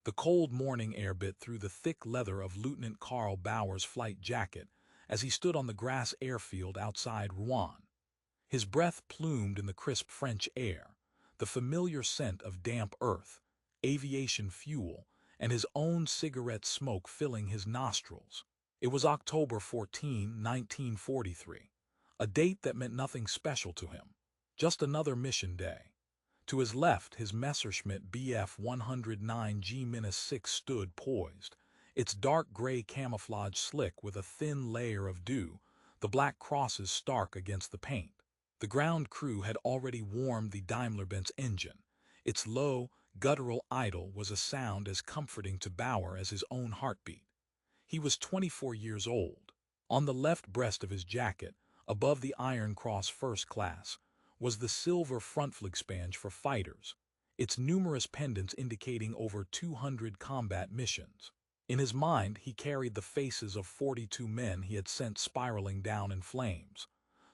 The cold morning air bit through the thick leather of Lieutenant Karl Bauer's flight jacket as he stood on the grass airfield outside Rouen. His breath plumed in the crisp French air, the familiar scent of damp earth, aviation fuel, and his own cigarette smoke filling his nostrils. It was October 14, 1943, a date that meant nothing special to him, just another mission day. To his left, his Messerschmitt Bf 109G-6 stood poised, its dark gray camouflage slick with a thin layer of dew, the black crosses stark against the paint. The ground crew had already warmed the Daimler-Benz engine. Its low, guttural idle was a sound as comforting to Bauer as his own heartbeat. He was 24 years old. On the left breast of his jacket, above the Iron Cross First Class, was the silver front fligspange for fighters, its numerous pendants indicating over 200 combat missions. In his mind, he carried the faces of 42 men he had sent spiraling down in flames.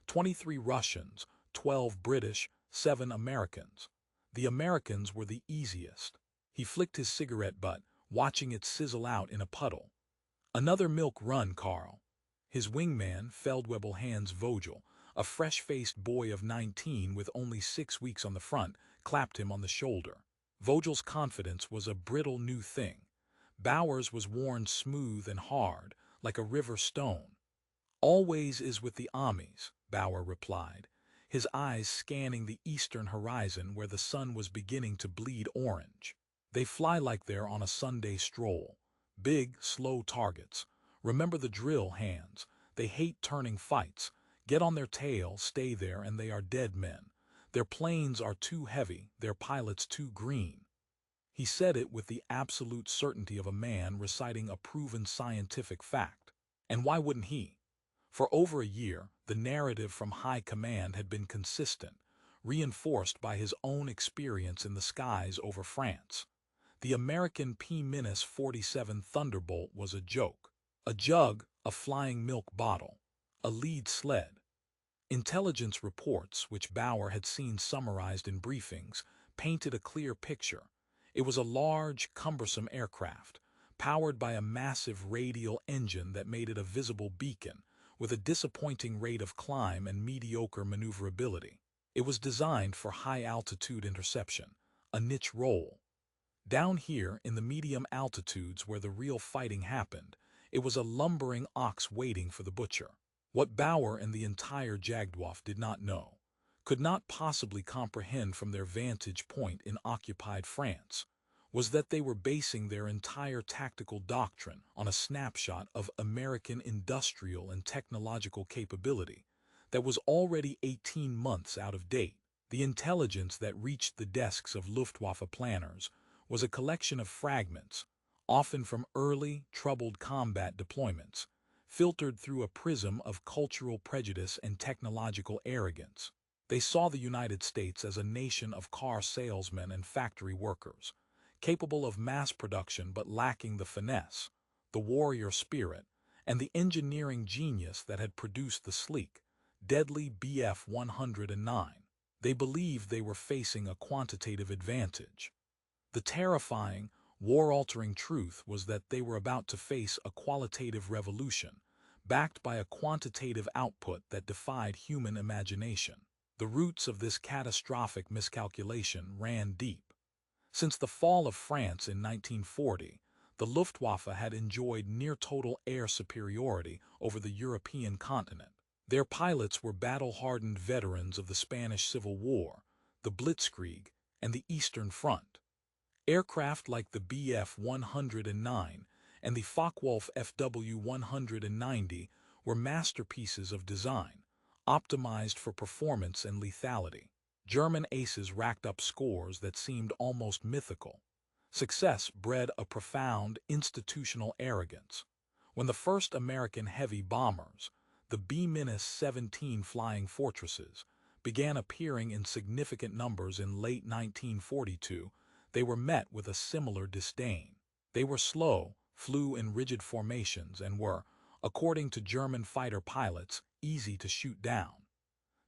23 Russians, 12 British, 7 Americans. The Americans were the easiest. He flicked his cigarette butt, watching it sizzle out in a puddle. Another milk run, Karl. His wingman, Feldwebel Hans Vogel, a fresh-faced boy of 19 with only 6 weeks on the front, clapped him on the shoulder. Vogel's confidence was a brittle new thing. Bauer's was worn smooth and hard, like a river stone. "Always is with the Amis," Bauer replied, his eyes scanning the eastern horizon where the sun was beginning to bleed orange. "They fly like they're on a Sunday stroll. Big, slow targets. Remember the drill, Hans. They hate turning fights. Get on their tail, stay there, and they are dead men. Their planes are too heavy, their pilots too green." He said it with the absolute certainty of a man reciting a proven scientific fact. And why wouldn't he? For over a year, the narrative from high command had been consistent, reinforced by his own experience in the skies over France. The American P-47 Thunderbolt was a joke. A jug, a flying milk bottle, a lead sled. Intelligence reports, which Bauer had seen summarized in briefings, painted a clear picture. It was a large, cumbersome aircraft, powered by a massive radial engine that made it a visible beacon, with a disappointing rate of climb and mediocre maneuverability. It was designed for high-altitude interception, a niche role. Down here, in the medium altitudes where the real fighting happened, it was a lumbering ox waiting for the butcher. What Bauer and the entire Jagdwaffe did not know, could not possibly comprehend from their vantage point in occupied France, was that they were basing their entire tactical doctrine on a snapshot of American industrial and technological capability that was already 18 months out of date. The intelligence that reached the desks of Luftwaffe planners was a collection of fragments, often from early, troubled combat deployments, filtered through a prism of cultural prejudice and technological arrogance. They saw the United States as a nation of car salesmen and factory workers, capable of mass production but lacking the finesse, the warrior spirit, and the engineering genius that had produced the sleek, deadly Bf 109. They believed they were facing a quantitative advantage. The terrifying, war-altering truth was that they were about to face a qualitative revolution, backed by a quantitative output that defied human imagination. The roots of this catastrophic miscalculation ran deep. Since the fall of France in 1940, the Luftwaffe had enjoyed near-total air superiority over the European continent. Their pilots were battle-hardened veterans of the Spanish Civil War, the Blitzkrieg, and the Eastern Front. Aircraft like the Bf 109 and the Focke-Wulf FW 190 were masterpieces of design, optimized for performance and lethality. German aces racked up scores that seemed almost mythical. Success bred a profound institutional arrogance. When the first American heavy bombers, the B-17 Flying Fortresses, began appearing in significant numbers in late 1942, they were met with a similar disdain. They were slow, flew in rigid formations, and were, according to German fighter pilots, easy to shoot down.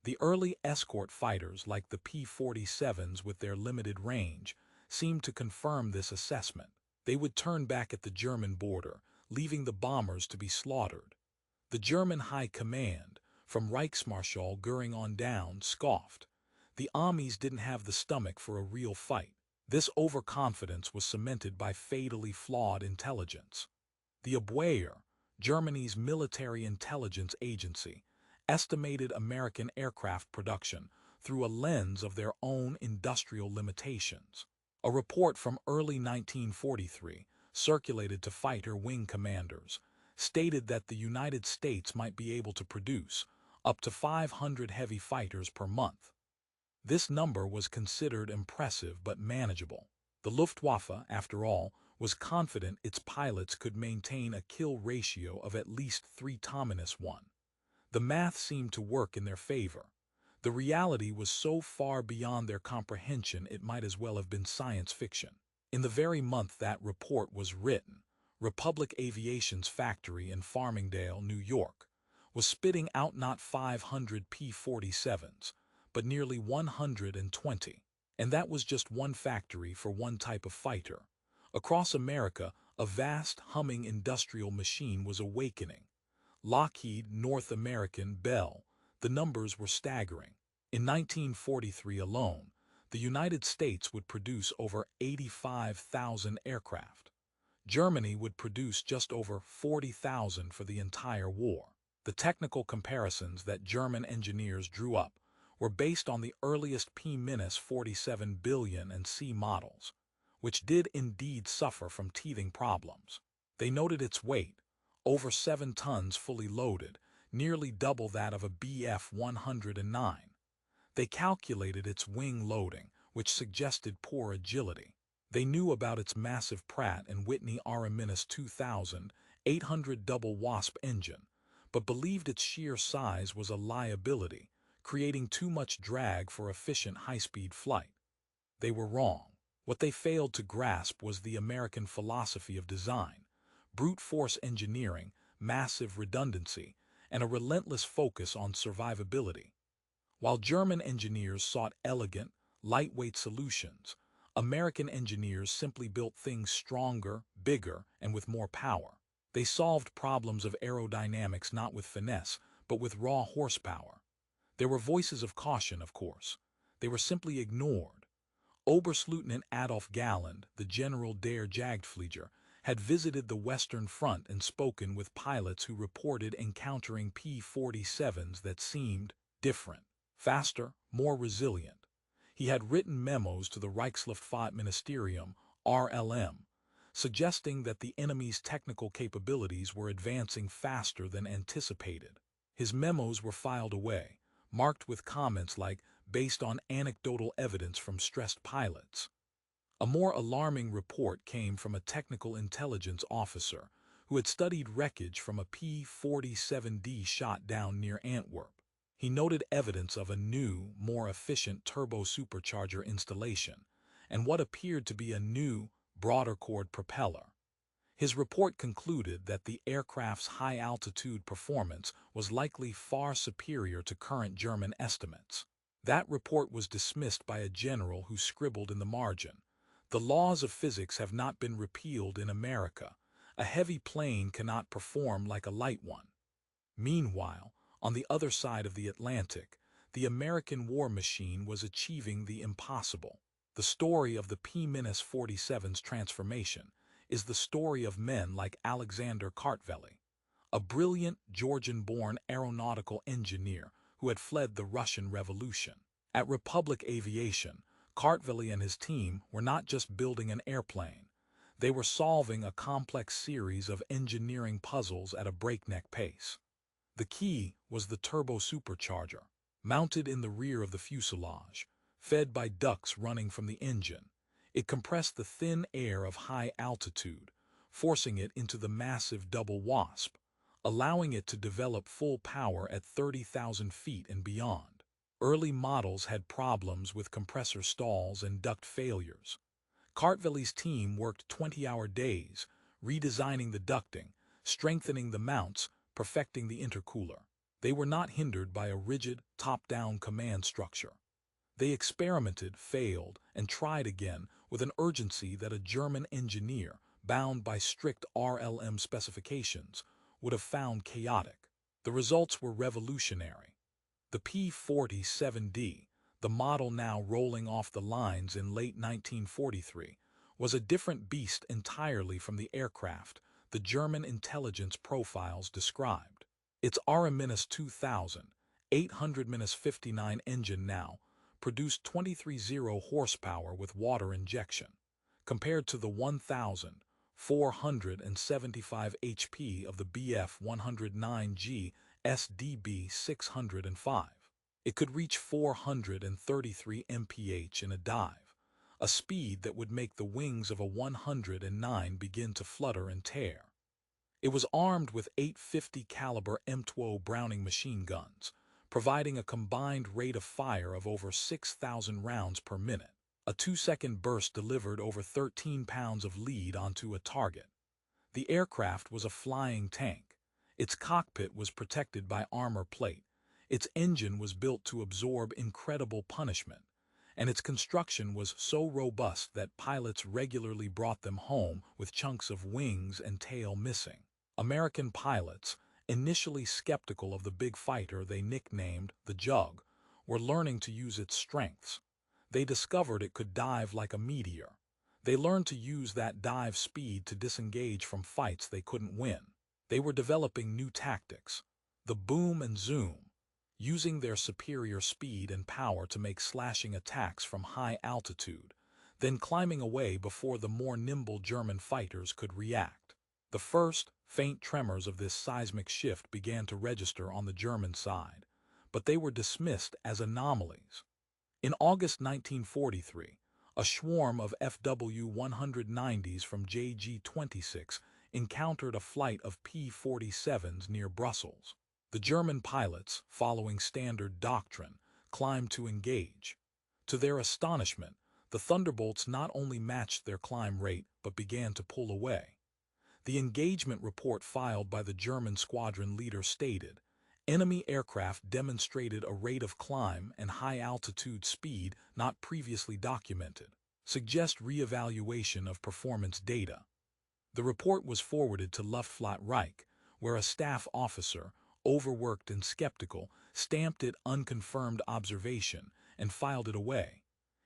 The early escort fighters like the P-47s with their limited range seemed to confirm this assessment. They would turn back at the German border, leaving the bombers to be slaughtered. The German High Command, from Reichsmarschall Göring on down, scoffed. The Amis didn't have the stomach for a real fight. This overconfidence was cemented by fatally flawed intelligence. The Abwehr, Germany's military intelligence agency, estimated American aircraft production through a lens of their own industrial limitations. A report from early 1943, circulated to fighter wing commanders, stated that the United States might be able to produce up to 500 heavy fighters per month. This number was considered impressive but manageable. The Luftwaffe, after all, was confident its pilots could maintain a kill ratio of at least 3:1. The math seemed to work in their favor. The reality was so far beyond their comprehension it might as well have been science fiction. In the very month that report was written, Republic Aviation's factory in Farmingdale, New York, was spitting out not 500 P-47s, but nearly 120. And that was just one factory for one type of fighter. Across America, a vast, humming industrial machine was awakening. Lockheed, North American, Bell, the numbers were staggering. In 1943 alone, the United States would produce over 85,000 aircraft. Germany would produce just over 40,000 for the entire war. The technical comparisons that German engineers drew up were based on the earliest P-47 billion and C models, which did indeed suffer from teething problems. They noted its weight, over 7 tons fully loaded, nearly double that of a Bf-109. They calculated its wing loading, which suggested poor agility. They knew about its massive Pratt & Whitney R-2000 800 double Wasp engine, but believed its sheer size was a liability, creating too much drag for efficient high-speed flight. They were wrong. What they failed to grasp was the American philosophy of design, brute force engineering, massive redundancy, and a relentless focus on survivability. While German engineers sought elegant, lightweight solutions, American engineers simply built things stronger, bigger, and with more power. They solved problems of aerodynamics not with finesse, but with raw horsepower. There were voices of caution, of course. They were simply ignored. Oberstleutnant Adolf Galland, the General der Jagdflieger, had visited the Western Front and spoken with pilots who reported encountering P-47s that seemed different, faster, more resilient. He had written memos to the Reichsluftfahrtministerium, RLM, suggesting that the enemy's technical capabilities were advancing faster than anticipated. His memos were filed away, marked with comments like, based on anecdotal evidence from stressed pilots. A more alarming report came from a technical intelligence officer who had studied wreckage from a P-47D shot down near Antwerp. He noted evidence of a new, more efficient turbo-supercharger installation and what appeared to be a new, broader-chord propeller. His report concluded that the aircraft's high-altitude performance was likely far superior to current German estimates. That report was dismissed by a general who scribbled in the margin, "The laws of physics have not been repealed in America. A heavy plane cannot perform like a light one." Meanwhile, on the other side of the Atlantic, the American war machine was achieving the impossible. The story of the P-47's transformation is the story of men like Alexander Kartveli, a brilliant Georgian-born aeronautical engineer who had fled the Russian Revolution. At Republic Aviation, Kartveli and his team were not just building an airplane. They were solving a complex series of engineering puzzles at a breakneck pace. The key was the turbo-supercharger, mounted in the rear of the fuselage, fed by ducts running from the engine. It compressed the thin air of high altitude, forcing it into the massive double Wasp, allowing it to develop full power at 30,000 feet and beyond. Early models had problems with compressor stalls and duct failures. Kartveli's team worked 20-hour days, redesigning the ducting, strengthening the mounts, perfecting the intercooler. They were not hindered by a rigid, top-down command structure. They experimented, failed, and tried again with an urgency that a German engineer, bound by strict RLM specifications, would have found chaotic. The results were revolutionary. The P-47D, the model now rolling off the lines in late 1943, was a different beast entirely from the aircraft the German intelligence profiles described. Its RA-2000, 800-59 engine now produced 23.0 horsepower with water injection, compared to the 1,475 HP of the Bf 109G SDB 605. It could reach 433 mph in a dive, a speed that would make the wings of a 109 begin to flutter and tear. It was armed with 850 caliber M12 Browning machine guns, providing a combined rate of fire of over 6,000 rounds per minute. A 2-second burst delivered over 13 pounds of lead onto a target. The aircraft was a flying tank. Its cockpit was protected by armor plate. Its engine was built to absorb incredible punishment, and its construction was so robust that pilots regularly brought them home with chunks of wings and tail missing. American pilots, initially skeptical of the big fighter they nicknamed the Jug, were learning to use its strengths. They discovered it could dive like a meteor. They learned to use that dive speed to disengage from fights they couldn't win. They were developing new tactics, the boom and zoom, using their superior speed and power to make slashing attacks from high altitude, then climbing away before the more nimble German fighters could react. The first, faint tremors of this seismic shift began to register on the German side, but they were dismissed as anomalies. In August 1943, a swarm of FW-190s from JG-26 encountered a flight of P-47s near Brussels. The German pilots, following standard doctrine, climbed to engage. To their astonishment, the Thunderbolts not only matched their climb rate but began to pull away. The engagement report filed by the German squadron leader stated, "Enemy aircraft demonstrated a rate of climb and high-altitude speed not previously documented. Suggest re-evaluation of performance data." The report was forwarded to Luftwaffe Reich, where a staff officer, overworked and skeptical, stamped it unconfirmed observation and filed it away.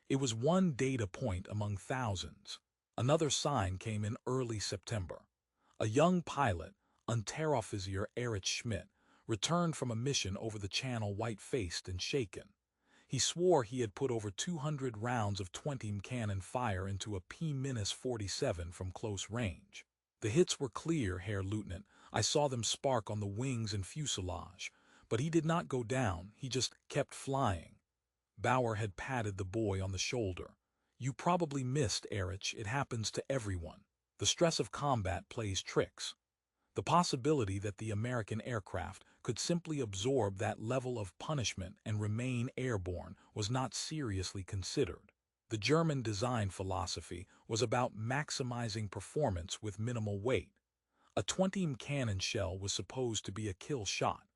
It was one data point among thousands. Another sign came in early September. A young pilot, Unteroffizier Erich Schmidt, returned from a mission over the Channel white-faced and shaken. He swore he had put over 200 rounds of 20 cannon fire into a P-47 from close range. "The hits were clear, Herr Lieutenant. I saw them spark on the wings and fuselage. But he did not go down, he just kept flying." Bauer had patted the boy on the shoulder. "You probably missed, Erich. It happens to everyone. The stress of combat plays tricks." The possibility that the American aircraft could simply absorb that level of punishment and remain airborne was not seriously considered. The German design philosophy was about maximizing performance with minimal weight. A 20 cannon shell was supposed to be a kill shot.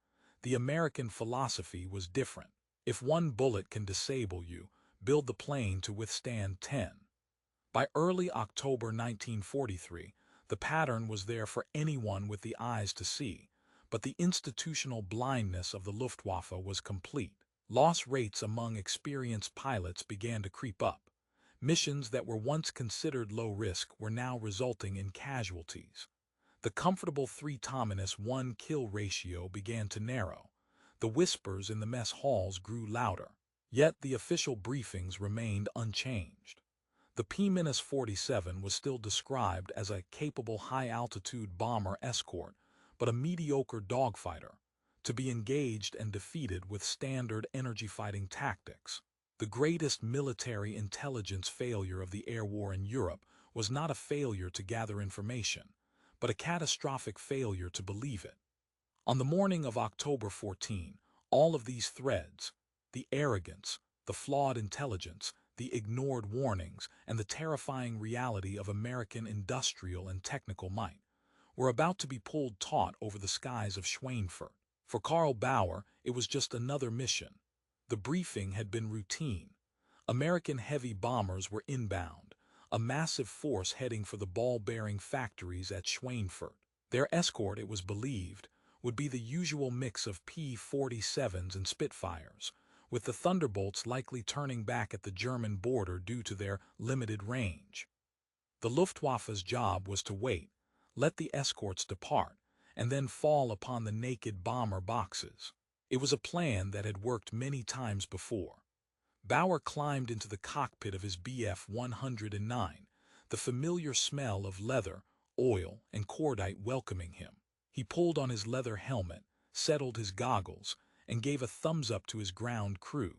The American philosophy was different. If one bullet can disable you, build the plane to withstand 10. By early October 1943, the pattern was there for anyone with the eyes to see, but the institutional blindness of the Luftwaffe was complete. Loss rates among experienced pilots began to creep up. Missions that were once considered low risk were now resulting in casualties. The comfortable 3-1 kill ratio began to narrow. The whispers in the mess halls grew louder. Yet the official briefings remained unchanged. The P-47 was still described as a capable high-altitude bomber escort, but a mediocre dogfighter, to be engaged and defeated with standard energy-fighting tactics. The greatest military intelligence failure of the air war in Europe was not a failure to gather information, but a catastrophic failure to believe it. On the morning of October 14, all of these threads, the arrogance, the flawed intelligence, the ignored warnings, and the terrifying reality of American industrial and technical might, were about to be pulled taut over the skies of Schweinfurt. For Karl Bauer, it was just another mission. The briefing had been routine. American heavy bombers were inbound. a massive force heading for the ball-bearing factories at Schweinfurt. Their escort, it was believed, would be the usual mix of P-47s and Spitfires, with the Thunderbolts likely turning back at the German border due to their limited range. The Luftwaffe's job was to wait, let the escorts depart, and then fall upon the naked bomber boxes. It was a plan that had worked many times before. Bauer climbed into the cockpit of his Bf 109, the familiar smell of leather, oil, and cordite welcoming him. He pulled on his leather helmet, settled his goggles, and gave a thumbs-up to his ground crew.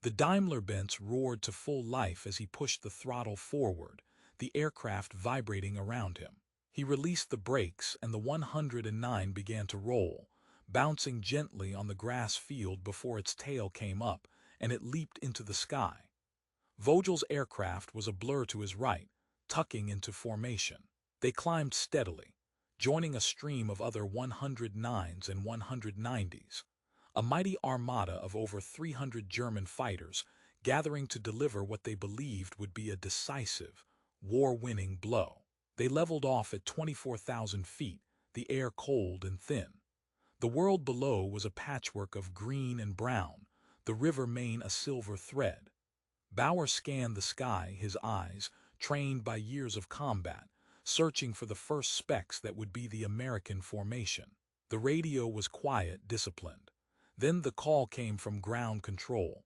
The Daimler-Benz roared to full life as he pushed the throttle forward, the aircraft vibrating around him. He released the brakes and the 109 began to roll, bouncing gently on the grass field before its tail came up and it leaped into the sky. Vogel's aircraft was a blur to his right, tucking into formation. They climbed steadily, joining a stream of other 109s and 190s, a mighty armada of over 300 German fighters gathering to deliver what they believed would be a decisive, war-winning blow. They leveled off at 24,000 feet, the air cold and thin. The world below was a patchwork of green and brown, the river Main a silver thread. Bauer scanned the sky, his eyes, trained by years of combat, searching for the first specks that would be the American formation. The radio was quiet, disciplined. Then the call came from ground control.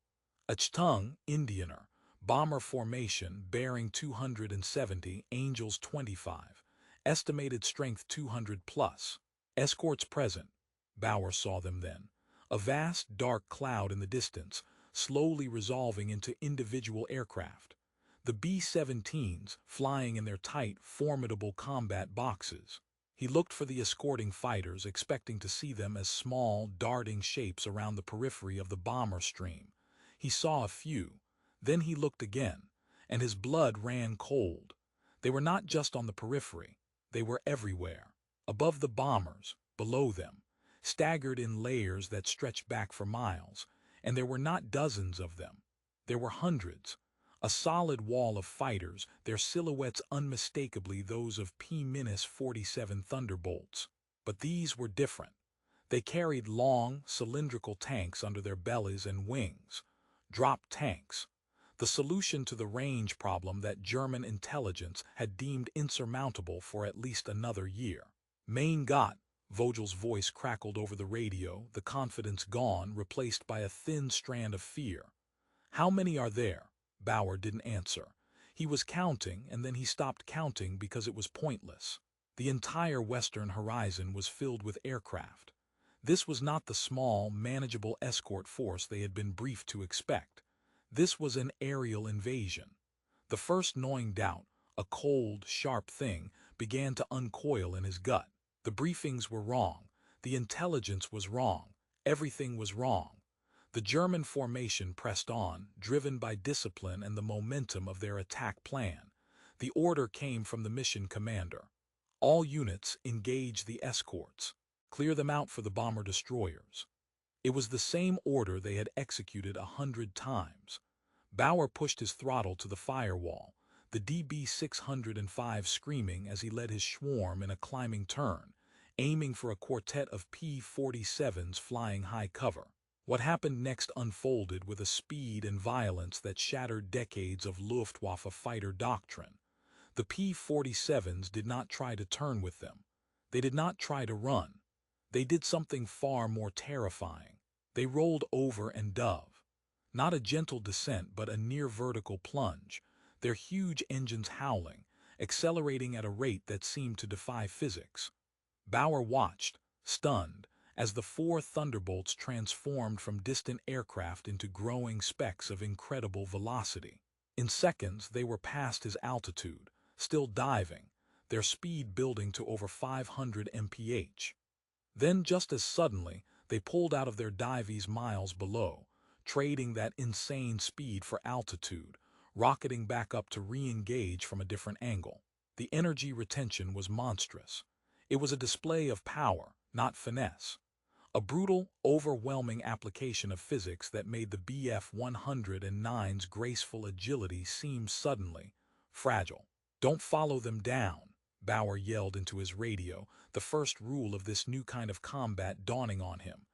Achtung, Indianer, bomber formation, bearing 270, Angels 25, estimated strength 200 plus. Escorts present. Bauer saw them then. A vast, dark cloud in the distance, slowly resolving into individual aircraft. The B-17s flying in their tight, formidable combat boxes. He looked for the escorting fighters, expecting to see them as small, darting shapes around the periphery of the bomber stream. He saw a few. Then he looked again, and his blood ran cold. They were not just on the periphery. They were everywhere. Above the bombers, below them, staggered in layers that stretched back for miles, and there were not dozens of them. There were hundreds. A solid wall of fighters, their silhouettes unmistakably those of P-47 Thunderbolts. But these were different. They carried long, cylindrical tanks under their bellies and wings. Drop tanks. The solution to the range problem that German intelligence had deemed insurmountable for at least another year. Mein Gott, Vogel's voice crackled over the radio, the confidence gone, replaced by a thin strand of fear. How many are there? Bauer didn't answer. He was counting, and then he stopped counting because it was pointless. The entire western horizon was filled with aircraft. This was not the small, manageable escort force they had been briefed to expect. This was an aerial invasion. The first gnawing doubt, a cold, sharp thing, began to uncoil in his gut. The briefings were wrong. The intelligence was wrong. Everything was wrong. The German formation pressed on, driven by discipline and the momentum of their attack plan. The order came from the mission commander. All units engage the escorts. Clear them out for the bomber-destroyers. It was the same order they had executed 100 times. Bauer pushed his throttle to the firewall, the DB-605 screaming as he led his swarm in a climbing turn, aiming for a quartet of P-47s flying high cover. What happened next unfolded with a speed and violence that shattered decades of Luftwaffe fighter doctrine. The P-47s did not try to turn with them. They did not try to run. They did something far more terrifying. They rolled over and dove. Not a gentle descent, but a near-vertical plunge, their huge engines howling, accelerating at a rate that seemed to defy physics. Bauer watched, stunned, as the 4 Thunderbolts transformed from distant aircraft into growing specks of incredible velocity. In seconds, they were past his altitude, still diving, their speed building to over 500 mph. Then, just as suddenly, they pulled out of their dives miles below, trading that insane speed for altitude, rocketing back up to re-engage from a different angle. The energy retention was monstrous. It was a display of power, not finesse. A brutal, overwhelming application of physics that made the Bf 109's graceful agility seem suddenly, fragile. Don't follow them down, Bauer yelled into his radio, the first rule of this new kind of combat dawning on him.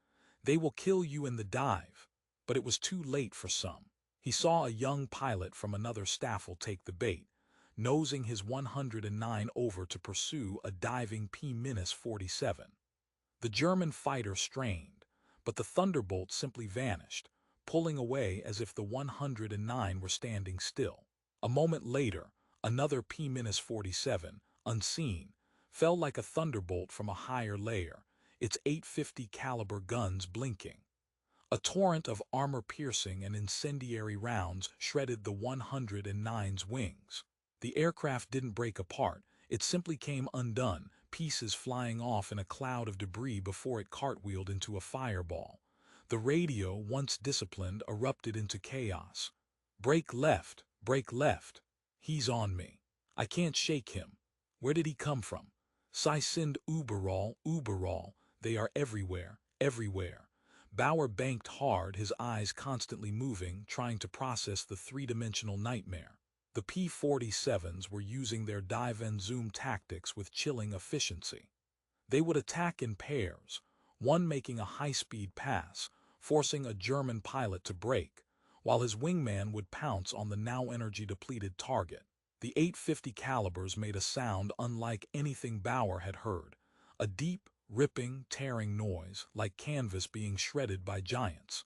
They will kill you in the dive. But it was too late for some. He saw a young pilot from another staffel take the bait, nosing his 109 over to pursue a diving P-47. The German fighter strained, but the Thunderbolt simply vanished, pulling away as if the 109 were standing still. A moment later, another P-47, unseen, fell like a thunderbolt from a higher layer, its 850 caliber guns blinking. A torrent of armor-piercing and incendiary rounds shredded the 109's wings. The aircraft didn't break apart, it simply came undone, pieces flying off in a cloud of debris before it cartwheeled into a fireball. The radio, once disciplined, erupted into chaos. Break left, break left. He's on me. I can't shake him. Where did he come from? Sie sind überall, they are everywhere, everywhere. Bauer banked hard, his eyes constantly moving, trying to process the three-dimensional nightmare. The P-47s were using their dive and zoom tactics with chilling efficiency. They would attack in pairs, one making a high-speed pass, forcing a German pilot to brake, while his wingman would pounce on the now energy-depleted target. The 850 calibers made a sound unlike anything Bauer had heard, a deep, ripping, tearing noise like canvas being shredded by giants.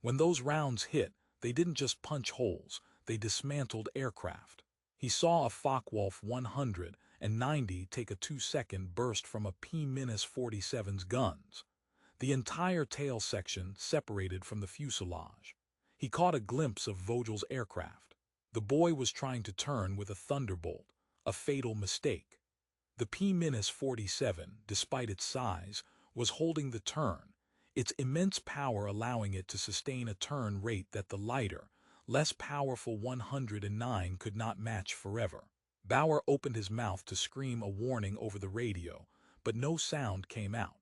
When those rounds hit, they didn't just punch holes, they dismantled aircraft. He saw a Focke-Wulf 190 take a 2-second burst from a P-47's guns. The entire tail section separated from the fuselage. He caught a glimpse of Vogel's aircraft. The boy was trying to turn with a Thunderbolt, a fatal mistake. The P-47, despite its size, was holding the turn, its immense power allowing it to sustain a turn rate that the lighter, less powerful 109 could not match forever. Bauer opened his mouth to scream a warning over the radio, but no sound came out.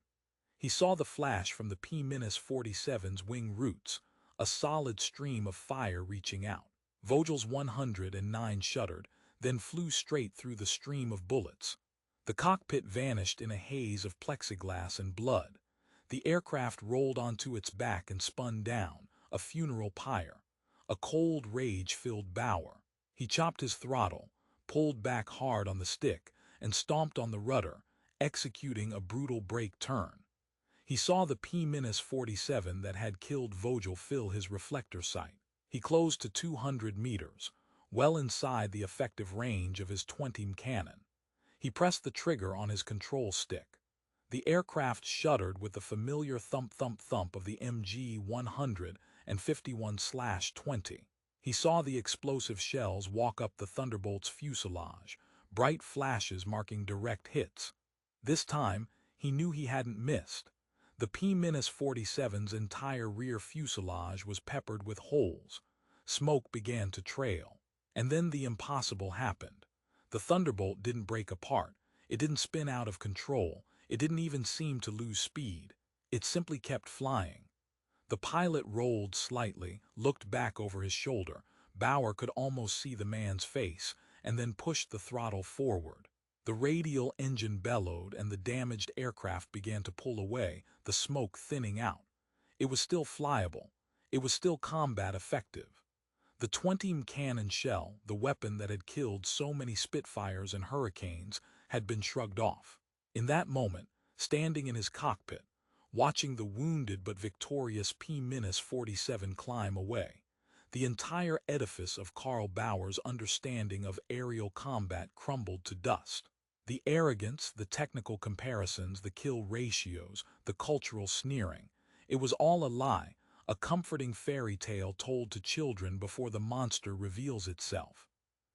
He saw the flash from the P-47's wing roots, a solid stream of fire reaching out. Vogel's 109 shuddered, then flew straight through the stream of bullets. The cockpit vanished in a haze of plexiglass and blood. The aircraft rolled onto its back and spun down, a funeral pyre. A cold rage filled Bauer. He chopped his throttle, pulled back hard on the stick, and stomped on the rudder, executing a brutal brake turn. He saw the P-47 that had killed Vogel fill his reflector sight. He closed to 200 meters, well inside the effective range of his 20 cannon. He pressed the trigger on his control stick. The aircraft shuddered with the familiar thump-thump-thump of the MG 151/20. He saw the explosive shells walk up the Thunderbolt's fuselage, bright flashes marking direct hits. This time, he knew he hadn't missed. The P-47's entire rear fuselage was peppered with holes. Smoke began to trail. And then the impossible happened. The Thunderbolt didn't break apart. It didn't spin out of control. It didn't even seem to lose speed. It simply kept flying. The pilot rolled slightly, looked back over his shoulder. Bauer could almost see the man's face, and then pushed the throttle forward. The radial engine bellowed and the damaged aircraft began to pull away, the smoke thinning out. It was still flyable. It was still combat effective. The 20 cannon shell, the weapon that had killed so many Spitfires and Hurricanes, had been shrugged off. In that moment, standing in his cockpit, watching the wounded but victorious P-47 climb away, the entire edifice of Karl Bauer's understanding of aerial combat crumbled to dust. The arrogance, the technical comparisons, the kill ratios, the cultural sneering, it was all a lie, a comforting fairy tale told to children before the monster reveals itself.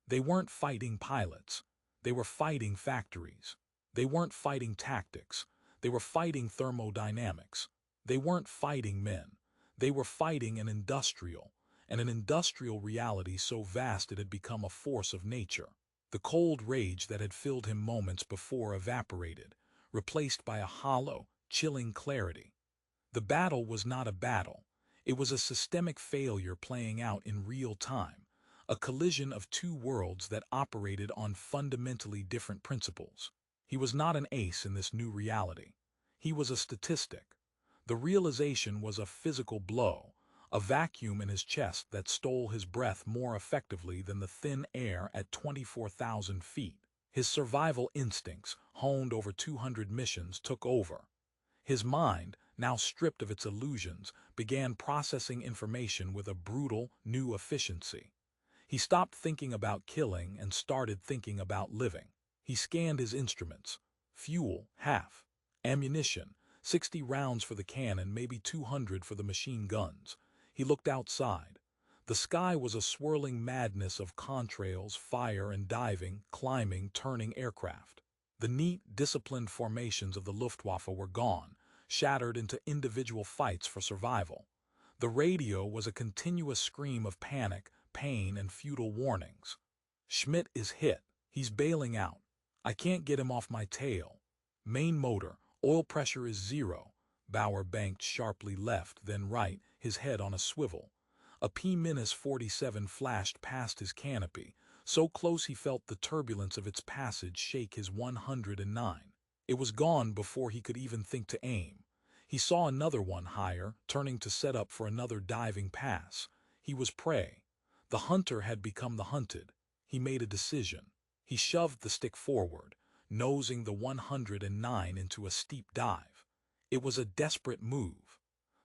They weren't fighting pilots. They were fighting factories. They weren't fighting tactics. They were fighting thermodynamics. They weren't fighting men. They were fighting an industrial reality so vast it had become a force of nature. The cold rage that had filled him moments before evaporated, replaced by a hollow, chilling clarity. The battle was not a battle. It was a systemic failure playing out in real time, a collision of two worlds that operated on fundamentally different principles. He was not an ace in this new reality. He was a statistic. The realization was a physical blow, a vacuum in his chest that stole his breath more effectively than the thin air at 24,000 feet. His survival instincts, honed over 200 missions, took over. His mind, now stripped of its illusions, began processing information with a brutal, new efficiency. He stopped thinking about killing and started thinking about living. He scanned his instruments. Fuel, half. Ammunition, 60 rounds for the cannon, maybe 200 for the machine guns. He looked outside. The sky was a swirling madness of contrails, fire and diving, climbing, turning aircraft. The neat, disciplined formations of the Luftwaffe were gone, shattered into individual fights for survival. The radio was a continuous scream of panic, pain, and futile warnings. Schmidt is hit. He's bailing out. I can't get him off my tail. Main motor, oil pressure is 0. Bauer banked sharply left, then right, his head on a swivel. A P-47 flashed past his canopy, so close he felt the turbulence of its passage shake his 109. It was gone before he could even think to aim. He saw another one higher, turning to set up for another diving pass. He was prey. The hunter had become the hunted. He made a decision. He shoved the stick forward, nosing the 109 into a steep dive. It was a desperate move.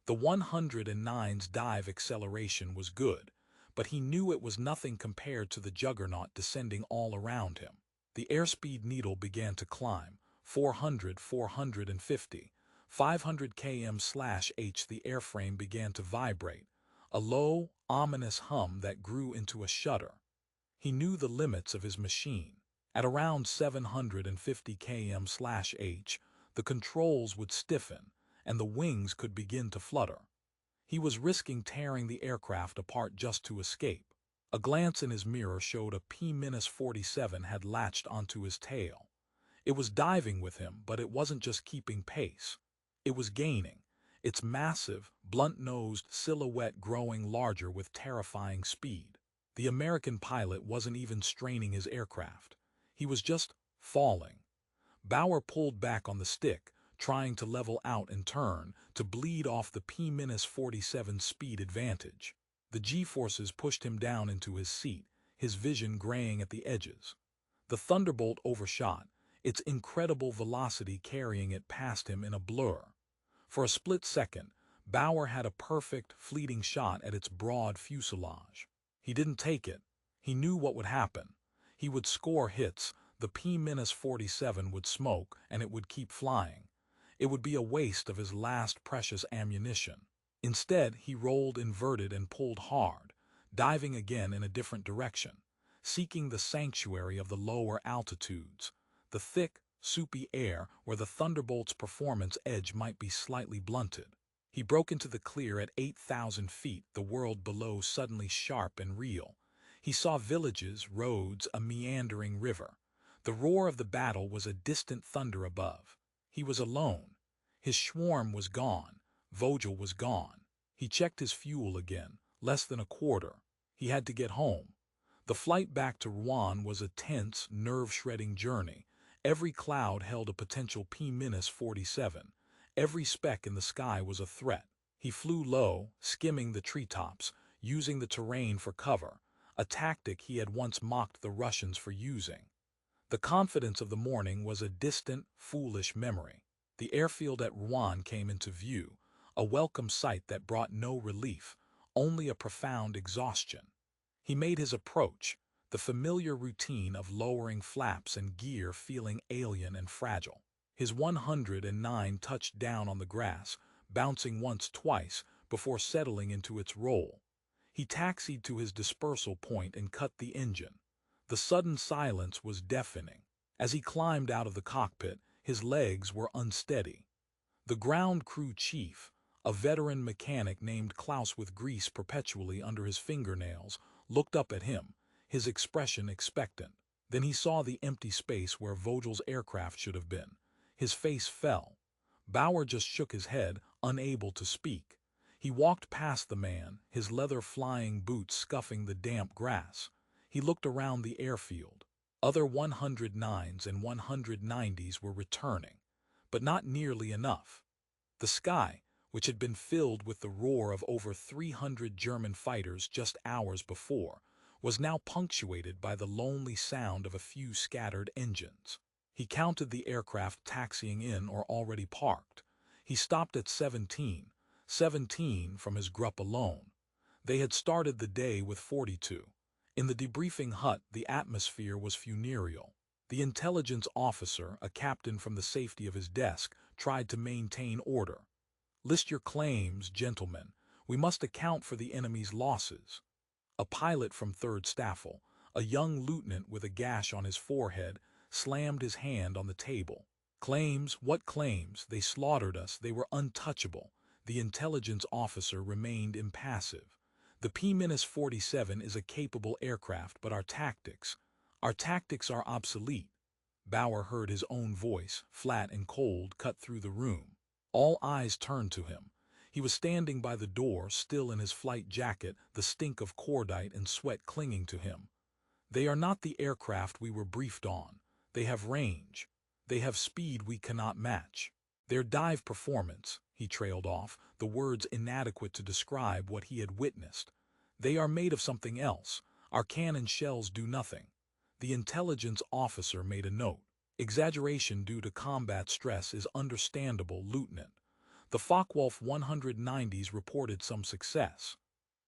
The 109's dive acceleration was good, but he knew it was nothing compared to the juggernaut descending all around him. The airspeed needle began to climb. 400, 450, 500 km/h. The airframe began to vibrate, a low, ominous hum that grew into a shudder. He knew the limits of his machine. At around 750 km/h, the controls would stiffen, and the wings could begin to flutter. He was risking tearing the aircraft apart just to escape. A glance in his mirror showed a P-47 had latched onto his tail. It was diving with him, but it wasn't just keeping pace. It was gaining, its massive, blunt-nosed silhouette growing larger with terrifying speed. The American pilot wasn't even straining his aircraft. He was just falling. Bauer pulled back on the stick, trying to level out and turn, to bleed off the P-47's speed advantage. The G-forces pushed him down into his seat, his vision graying at the edges. The Thunderbolt overshot, its incredible velocity carrying it past him in a blur. For a split second, Bauer had a perfect, fleeting shot at its broad fuselage. He didn't take it. He knew what would happen. He would score hits, the P-47 would smoke, and it would keep flying. It would be a waste of his last precious ammunition. Instead, he rolled inverted and pulled hard, diving again in a different direction, seeking the sanctuary of the lower altitudes, the thick, soupy air where the Thunderbolt's performance edge might be slightly blunted. He broke into the clear at 8,000 feet, the world below suddenly sharp and real. He saw villages, roads, a meandering river. The roar of the battle was a distant thunder above. He was alone. His swarm was gone. Vogel was gone. He checked his fuel again, less than a quarter. He had to get home. The flight back to Rouen was a tense, nerve-shredding journey. Every cloud held a potential P-47. Every speck in the sky was a threat. He flew low, skimming the treetops, using the terrain for cover, a tactic he had once mocked the Russians for using. The confidence of the morning was a distant, foolish memory. The airfield at Rouen came into view, a welcome sight that brought no relief, only a profound exhaustion. He made his approach, the familiar routine of lowering flaps and gear feeling alien and fragile. His 109 touched down on the grass, bouncing once, twice, before settling into its roll. He taxied to his dispersal point and cut the engine. The sudden silence was deafening. As he climbed out of the cockpit, his legs were unsteady. The ground crew chief, a veteran mechanic named Klaus with grease perpetually under his fingernails, looked up at him, his expression expectant. Then he saw the empty space where Vogel's aircraft should have been. His face fell. Bauer just shook his head, unable to speak. He walked past the man, his leather flying boots scuffing the damp grass. He looked around the airfield. Other 109s and 190s were returning, but not nearly enough. The sky, which had been filled with the roar of over 300 German fighters just hours before, was now punctuated by the lonely sound of a few scattered engines. He counted the aircraft taxiing in or already parked. He stopped at 17 from his grup alone. They had started the day with 42. In the debriefing hut, the atmosphere was funereal. The intelligence officer, a captain from the safety of his desk, tried to maintain order. "List your claims, gentlemen. We must account for the enemy's losses." A pilot from 3rd Staffel, a young lieutenant with a gash on his forehead, slammed his hand on the table. "Claims? What claims? They slaughtered us. They were untouchable." The intelligence officer remained impassive. "The P-47 is a capable aircraft, but our tactics are obsolete." Bauer heard his own voice, flat and cold, cut through the room. All eyes turned to him. He was standing by the door, still in his flight jacket, the stink of cordite and sweat clinging to him. "They are not the aircraft we were briefed on. They have range. They have speed we cannot match. Their dive performance," he trailed off, the words inadequate to describe what he had witnessed. "They are made of something else. Our cannon shells do nothing." The intelligence officer made a note. "Exaggeration due to combat stress is understandable, Lieutenant. The Focke-Wulf 190s reported some success."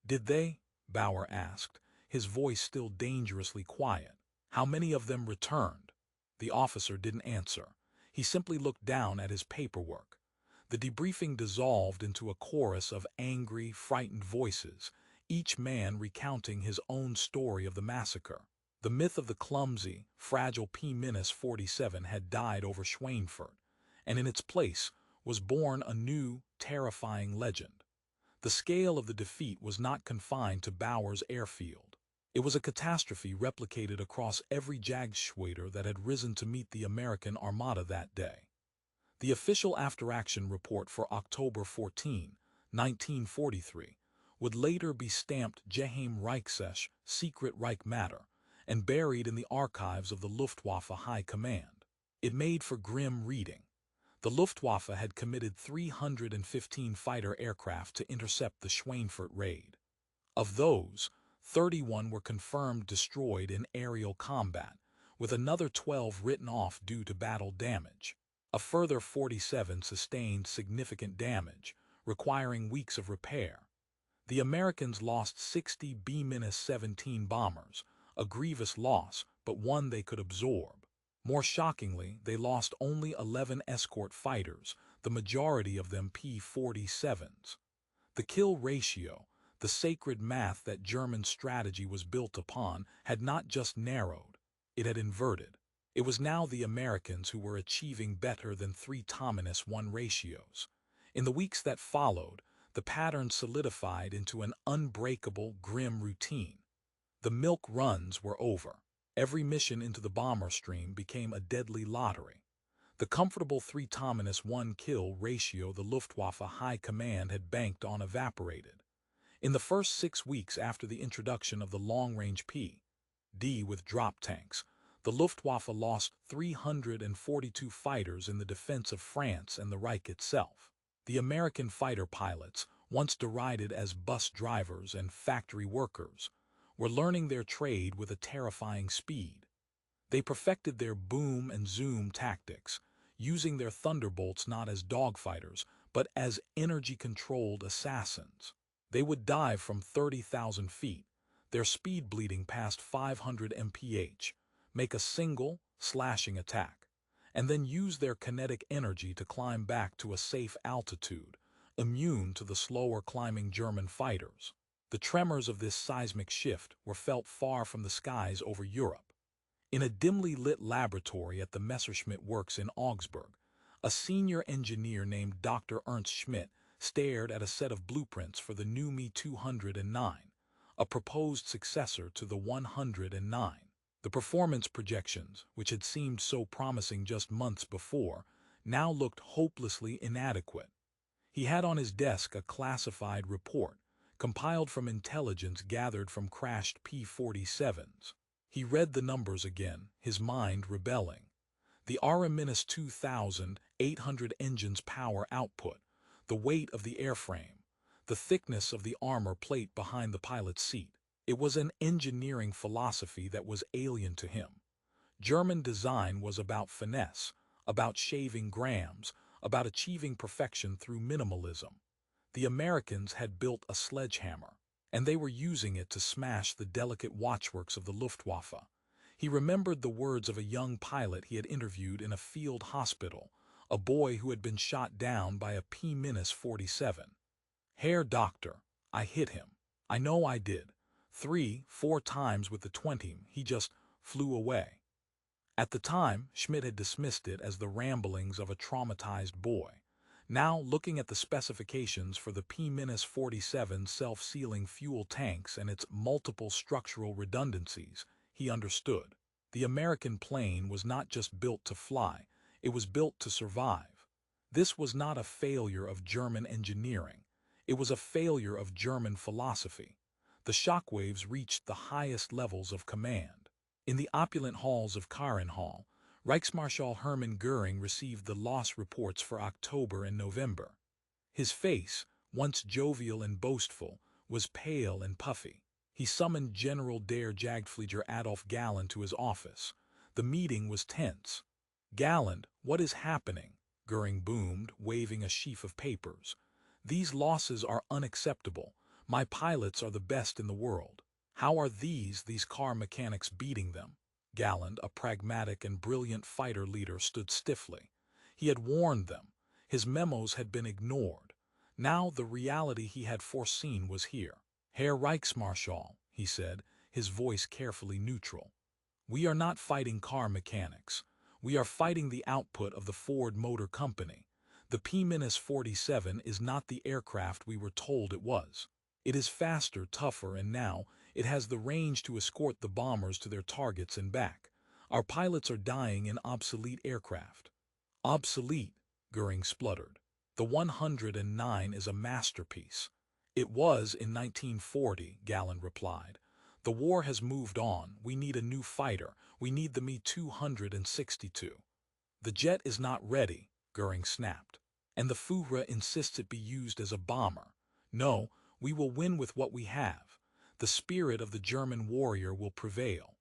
"Did they?" Bauer asked, his voice still dangerously quiet. "How many of them returned?" The officer didn't answer. He simply looked down at his paperwork. The debriefing dissolved into a chorus of angry, frightened voices, each man recounting his own story of the massacre. The myth of the clumsy, fragile P-47 had died over Schweinfurt, and in its place was born a new, terrifying legend. The scale of the defeat was not confined to Bauer's airfield. It was a catastrophe replicated across every Jagdschwader that had risen to meet the American Armada that day. The official after-action report for October 14, 1943, would later be stamped Geheim Reichsech, secret Reich matter, and buried in the archives of the Luftwaffe High Command. It made for grim reading. The Luftwaffe had committed 315 fighter aircraft to intercept the Schweinfurt raid. Of those, 31 were confirmed destroyed in aerial combat, with another 12 written off due to battle damage. A further 47 sustained significant damage, requiring weeks of repair. The Americans lost 60 B-17 bombers, a grievous loss, but one they could absorb. More shockingly, they lost only 11 escort fighters, the majority of them P-47s. The kill ratio, the sacred math that German strategy was built upon, had not just narrowed, it had inverted. It was now the Americans who were achieving better than 3:1 ratios. In the weeks that followed, the pattern solidified into an unbreakable, grim routine. The milk runs were over. Every mission into the bomber stream became a deadly lottery. The comfortable 3:1 kill ratio the Luftwaffe High Command had banked on evaporated. In the first 6 weeks after the introduction of the long-range P.D. with drop tanks, the Luftwaffe lost 342 fighters in the defense of France and the Reich itself. The American fighter pilots, once derided as bus drivers and factory workers, were learning their trade with a terrifying speed. They perfected their boom and zoom tactics, using their Thunderbolts not as dogfighters, but as energy-controlled assassins. They would dive from 30,000 feet, their speed bleeding past 500 mph, make a single, slashing attack, and then use their kinetic energy to climb back to a safe altitude, immune to the slower climbing German fighters. The tremors of this seismic shift were felt far from the skies over Europe. In a dimly lit laboratory at the Messerschmitt works in Augsburg, a senior engineer named Dr. Ernst Schmidt stared at a set of blueprints for the new Me-209, a proposed successor to the 109. The performance projections, which had seemed so promising just months before, now looked hopelessly inadequate. He had on his desk a classified report, compiled from intelligence gathered from crashed P-47s. He read the numbers again, his mind rebelling. The R-2800 engine's power output, the weight of the airframe, the thickness of the armor plate behind the pilot's seat. It was an engineering philosophy that was alien to him. German design was about finesse, about shaving grams, about achieving perfection through minimalism. The Americans had built a sledgehammer, and they were using it to smash the delicate watchworks of the Luftwaffe. He remembered the words of a young pilot he had interviewed in a field hospital, a boy who had been shot down by a P-47. "Herr Doctor, I hit him. I know I did. 3, 4 times with the 20, he just flew away." At the time, Schmidt had dismissed it as the ramblings of a traumatized boy. Now, looking at the specifications for the P-47 self-sealing fuel tanks and its multiple structural redundancies, he understood. The American plane was not just built to fly, it was built to survive. This was not a failure of German engineering. It was a failure of German philosophy. The shockwaves reached the highest levels of command. In the opulent halls of Hall, Reichsmarschall Hermann Göring received the loss reports for October and November. His face, once jovial and boastful, was pale and puffy. He summoned General der Jagdflieger Adolf Galland to his office. The meeting was tense. "Galland, what is happening?" Göring boomed, waving a sheaf of papers. "These losses are unacceptable. My pilots are the best in the world. How are these car mechanics beating them?" Galland, a pragmatic and brilliant fighter leader, stood stiffly. He had warned them. His memos had been ignored. Now the reality he had foreseen was here. "Herr Reichsmarschall," he said, his voice carefully neutral, "we are not fighting car mechanics. We are fighting the output of the Ford Motor Company. The P-47 is not the aircraft we were told it was. It is faster, tougher, and now it has the range to escort the bombers to their targets and back. Our pilots are dying in obsolete aircraft." "Obsolete," Göring spluttered. "The 109 is a masterpiece." "It was in 1940, Galland replied. "The war has moved on. We need a new fighter. We need the Me-262. "The jet is not ready," Göring snapped. "And the Führer insists it be used as a bomber. No, we will win with what we have. The spirit of the German warrior will prevail."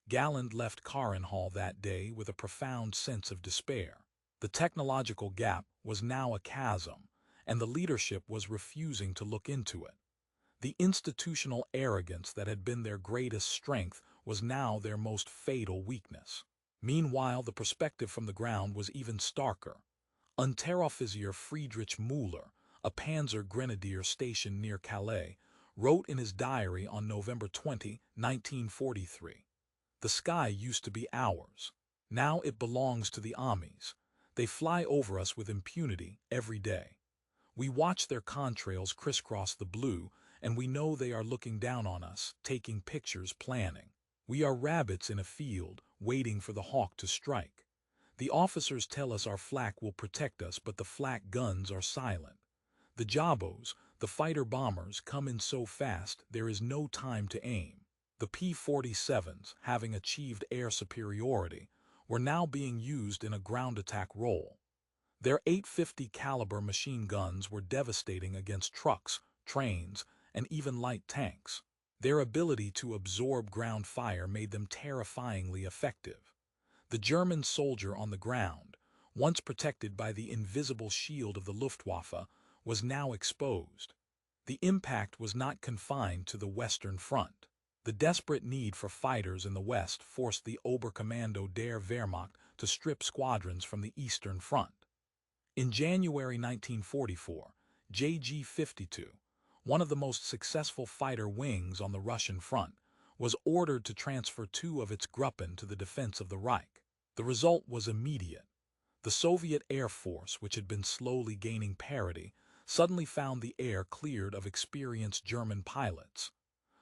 Galland left Hall that day with a profound sense of despair. The technological gap was now a chasm, and the leadership was refusing to look into it. The institutional arrogance that had been their greatest strength was now their most fatal weakness. Meanwhile, the perspective from the ground was even starker. Unteroffizier Friedrich Müller, a panzer grenadier stationed near Calais, wrote in his diary on November 20, 1943, "The sky used to be ours. Now it belongs to the Amis. They fly over us with impunity every day. We watch their contrails crisscross the blue, and we know they are looking down on us, taking pictures, planning. We are rabbits in a field, waiting for the hawk to strike. The officers tell us our flak will protect us, but the flak guns are silent. The Jabos, the fighter bombers, come in so fast there is no time to aim." The P-47s, having achieved air superiority, were now being used in a ground attack role. Their .850 caliber machine guns were devastating against trucks, trains, and even light tanks. Their ability to absorb ground fire made them terrifyingly effective. The German soldier on the ground, once protected by the invisible shield of the Luftwaffe, was now exposed. The impact was not confined to the Western Front. The desperate need for fighters in the West forced the Oberkommando der Wehrmacht to strip squadrons from the Eastern Front. In January 1944, JG-52, one of the most successful fighter wings on the Russian front, was ordered to transfer 2 of its Gruppen to the defense of the Reich. The result was immediate. The Soviet Air Force, which had been slowly gaining parity, suddenly found the air cleared of experienced German pilots.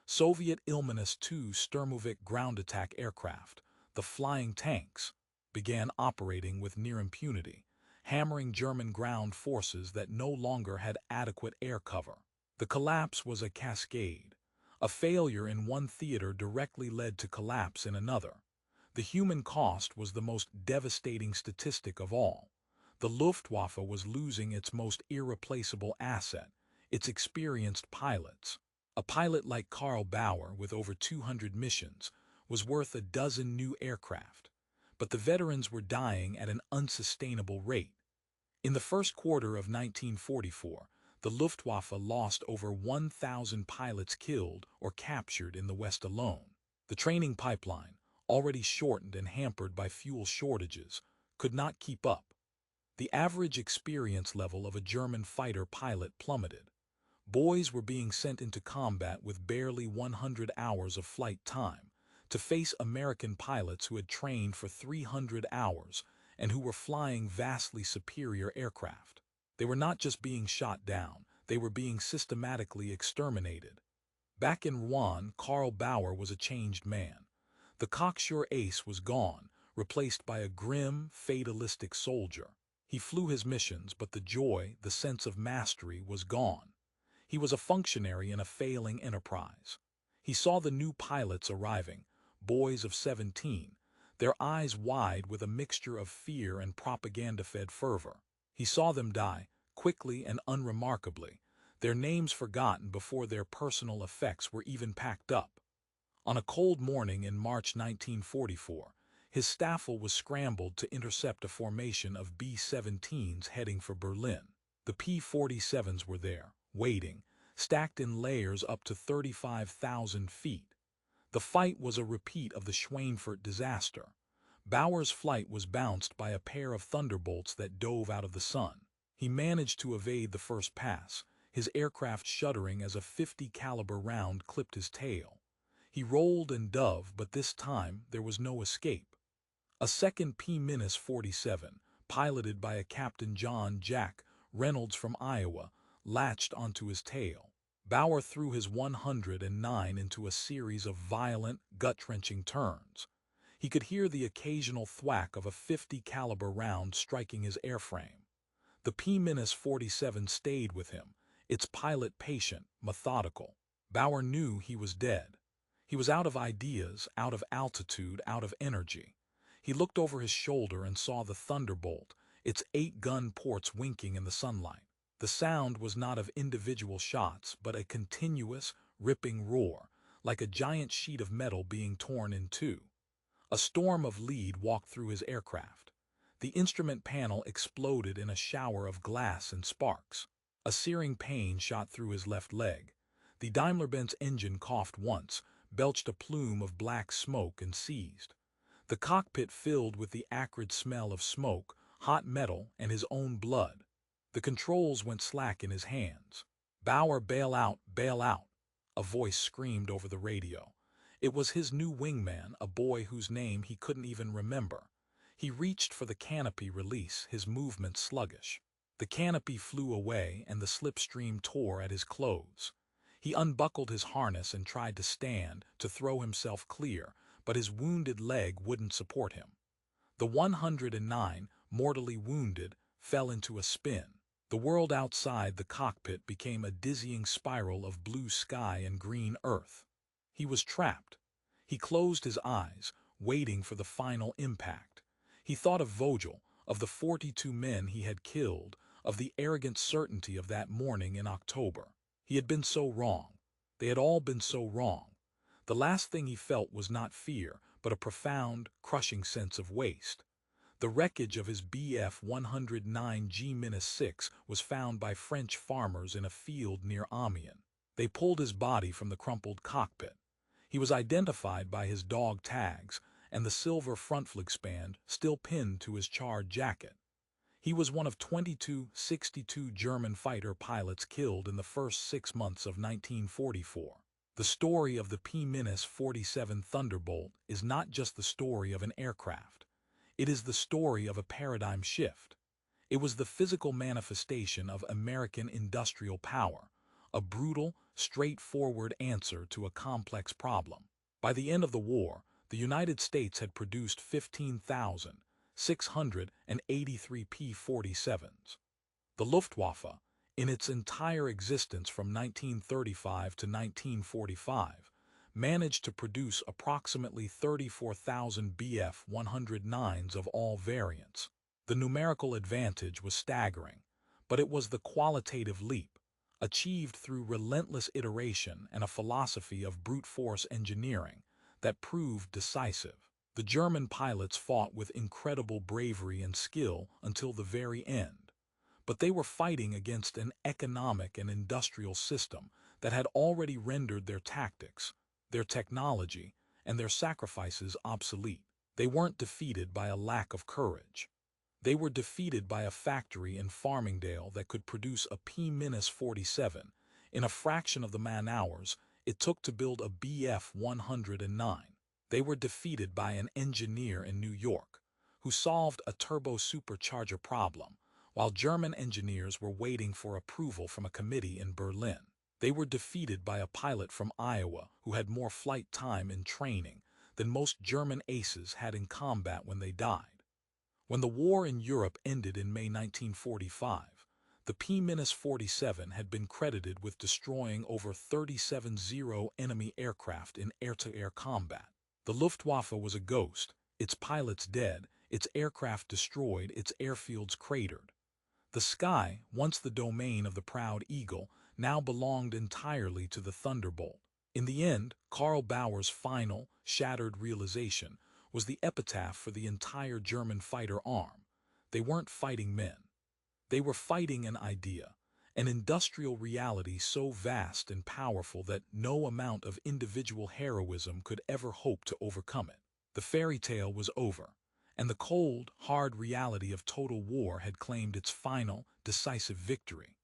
Soviet Ilmenus II Sturmovik ground attack aircraft, the flying tanks, began operating with near impunity, hammering German ground forces that no longer had adequate air cover. The collapse was a cascade. A failure in one theater directly led to collapse in another. The human cost was the most devastating statistic of all. The Luftwaffe was losing its most irreplaceable asset, its experienced pilots. A pilot like Karl Bauer, with over 200 missions, was worth a dozen new aircraft. But the veterans were dying at an unsustainable rate. In the first quarter of 1944, the Luftwaffe lost over 1,000 pilots killed or captured in the West alone. The training pipeline, already shortened and hampered by fuel shortages, could not keep up. The average experience level of a German fighter pilot plummeted. Boys were being sent into combat with barely 100 hours of flight time to face American pilots who had trained for 300 hours and who were flying vastly superior aircraft. They were not just being shot down, they were being systematically exterminated. Back in Rouen, Karl Bauer was a changed man. The cocksure ace was gone, replaced by a grim, fatalistic soldier. He flew his missions, but the joy, the sense of mastery was gone. He was a functionary in a failing enterprise. He saw the new pilots arriving, boys of 17, their eyes wide with a mixture of fear and propaganda-fed fervor. He saw them die, quickly and unremarkably, their names forgotten before their personal effects were even packed up. On a cold morning in March 1944, his staffel was scrambled to intercept a formation of B-17s heading for Berlin. The P-47s were there, waiting, stacked in layers up to 35,000 feet. The fight was a repeat of the Schweinfurt disaster. Bauer's flight was bounced by a pair of Thunderbolts that dove out of the sun. He managed to evade the first pass, his aircraft shuddering as a .50 caliber round clipped his tail. He rolled and dove, but this time there was no escape. A second P-47, piloted by a Captain John Jack Reynolds from Iowa, latched onto his tail. Bauer threw his 109 into a series of violent, gut-wrenching turns. He could hear the occasional thwack of a .50 caliber round striking his airframe. The P-47 stayed with him, its pilot patient, methodical. Bauer knew he was dead. He was out of ideas, out of altitude, out of energy. He looked over his shoulder and saw the Thunderbolt, its 8-gun ports winking in the sunlight. The sound was not of individual shots, but a continuous, ripping roar, like a giant sheet of metal being torn in two. A storm of lead walked through his aircraft. The instrument panel exploded in a shower of glass and sparks. A searing pain shot through his left leg. The Daimler-Benz engine coughed once, belched a plume of black smoke and seized. The cockpit filled with the acrid smell of smoke, hot metal, and his own blood. The controls went slack in his hands. "Bauer, bail out, bail out," a voice screamed over the radio. It was his new wingman, a boy whose name he couldn't even remember. He reached for the canopy release, his movements sluggish. The canopy flew away and the slipstream tore at his clothes. He unbuckled his harness and tried to stand, to throw himself clear, but his wounded leg wouldn't support him. The 109, mortally wounded, fell into a spin. The world outside the cockpit became a dizzying spiral of blue sky and green earth. He was trapped. He closed his eyes, waiting for the final impact. He thought of Vogel, of the 42 men he had killed, of the arrogant certainty of that morning in October. He had been so wrong. They had all been so wrong. The last thing he felt was not fear, but a profound, crushing sense of waste. The wreckage of his Bf 109G-6 was found by French farmers in a field near Amiens. They pulled his body from the crumpled cockpit. He was identified by his dog tags and the silver front fligsband still pinned to his charred jacket. He was one of 62 German fighter pilots killed in the first 6 months of 1944. The story of the P-47 Thunderbolt is not just the story of an aircraft. It is the story of a paradigm shift. It was the physical manifestation of American industrial power, a brutal, straightforward answer to a complex problem. By the end of the war, the United States had produced 15,000, 683 P-47s. The Luftwaffe, in its entire existence from 1935 to 1945, managed to produce approximately 34,000 Bf-109s of all variants. The numerical advantage was staggering, but it was the qualitative leap, achieved through relentless iteration and a philosophy of brute force engineering, that proved decisive. The German pilots fought with incredible bravery and skill until the very end, but they were fighting against an economic and industrial system that had already rendered their tactics, their technology, and their sacrifices obsolete. They weren't defeated by a lack of courage. They were defeated by a factory in Farmingdale that could produce a P-47 in a fraction of the man-hours it took to build a Bf-109. They were defeated by an engineer in New York who solved a turbo-supercharger problem while German engineers were waiting for approval from a committee in Berlin. They were defeated by a pilot from Iowa who had more flight time in training than most German aces had in combat when they died. When the war in Europe ended in May 1945, the P-47 had been credited with destroying over 37 enemy aircraft in air-to-air combat. The Luftwaffe was a ghost, its pilots dead, its aircraft destroyed, its airfields cratered. The sky, once the domain of the proud eagle, now belonged entirely to the Thunderbolt. In the end, Karl Bauer's final, shattered realization was the epitaph for the entire German fighter arm. They weren't fighting men. They were fighting an idea, an industrial reality so vast and powerful that no amount of individual heroism could ever hope to overcome it. The fairy tale was over, and the cold, hard reality of total war had claimed its final, decisive victory.